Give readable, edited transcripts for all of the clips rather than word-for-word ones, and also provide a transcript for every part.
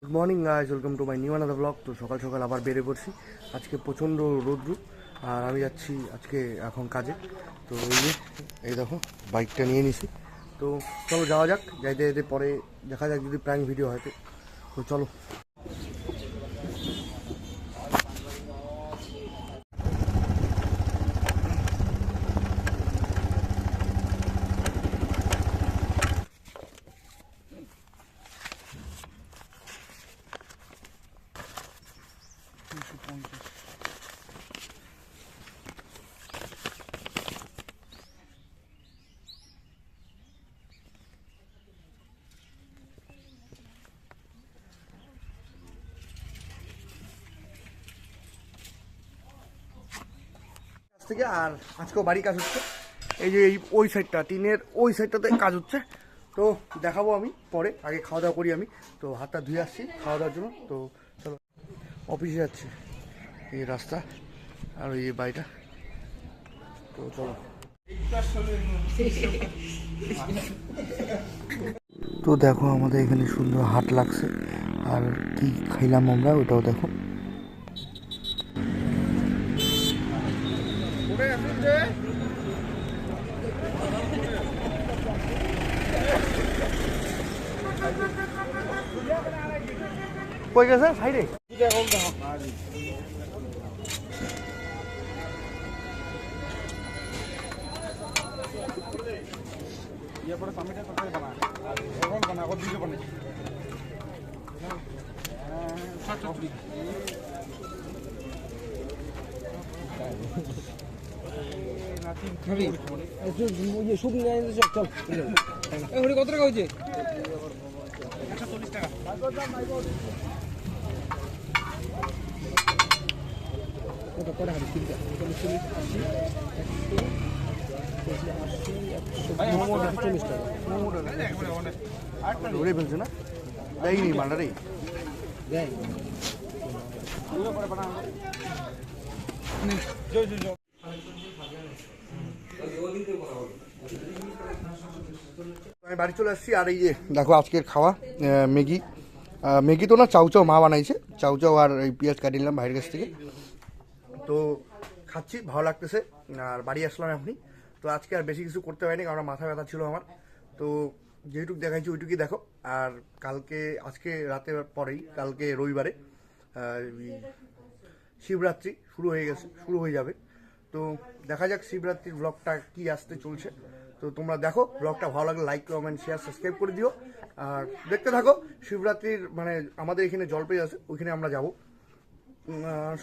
Good morning guys, welcome to my new another blog. তো সকাল সকাল আবার বেরিয়ে পড়ছি। আজকে প্রচণ্ড রৌদ্র আর আমি যাচ্ছি আজকে এখন কাজে। তো এই দেখো বাইকটা নিয়ে নিছি। তো চলো যাওয়া যাক, যাইতে যেতে পরে দেখা যাক যদি প্র্যাঙ্ক ভিডিও হয়। তো চলো। থেকে আর আজকেও বাড়ি কাজ হচ্ছে। এই যে ওই সাইডটা, টিনের ওই সাইডটাতে কাজ হচ্ছে। তো দেখাবো আমি পরে, আগে খাওয়া দাওয়া করি আমি। তো হাতটা ধুয়ে আসছি খাওয়া দাওয়ার জন্য। তো চলো, অফিসে যাচ্ছি। এই রাস্তা আর ওই বাড়িটা। তো চলো। তো দেখো আমাদের এখানে সুন্দর হাট লাগছে। আর কি খাইলাম আমরা ওটাও দেখো। কই গেছে সাইডে? কত টাকা হয়েছে? ধরে ফেলছে না, দেয়নি মালটারে। আমি বাড়ি চলে আসছি। আর এই যে দেখো আজকের খাওয়া ম্যাগি। ম্যাগি তো না, চাউচাও মা বানাইছে। চাউচাও আর এই পেঁয়াজ কাটি নিলাম ভাইয়ের কাছ থেকে। তো খাচ্ছি, ভালো লাগতেছে। আর বাড়ি আসলাম এখনই। তো আজকে আর বেশি কিছু করতে পারিনি, কারণ মাথা ব্যথা ছিল আমার। তো যেটুকু দেখাইছি ওইটুকুই দেখো। আর কালকে, আজকে রাতের পরেই কালকে রবিবারে শিবরাত্রি শুরু হয়ে যাবে। তো দেখা যাক শিবরাত্রির ব্লগটা কি আসতে চলছে। তো তোমরা দেখো ব্লগটা, ভালো লাগলে লাইক, কমেন্ট, শেয়ার, সাবস্ক্রাইব করে দিও। আর দেখতে থাকো। শিবরাত্রির মানে আমাদের এখানে জলপাই আছে, ওইখানে আমরা যাবো।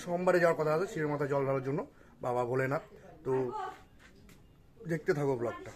সোমবারে যাওয়ার কথা আছে শিবের মাথায় জল ঢালার জন্য, বাবা ভোলেনাথ। তো দেখতে থাকো ব্লগটা।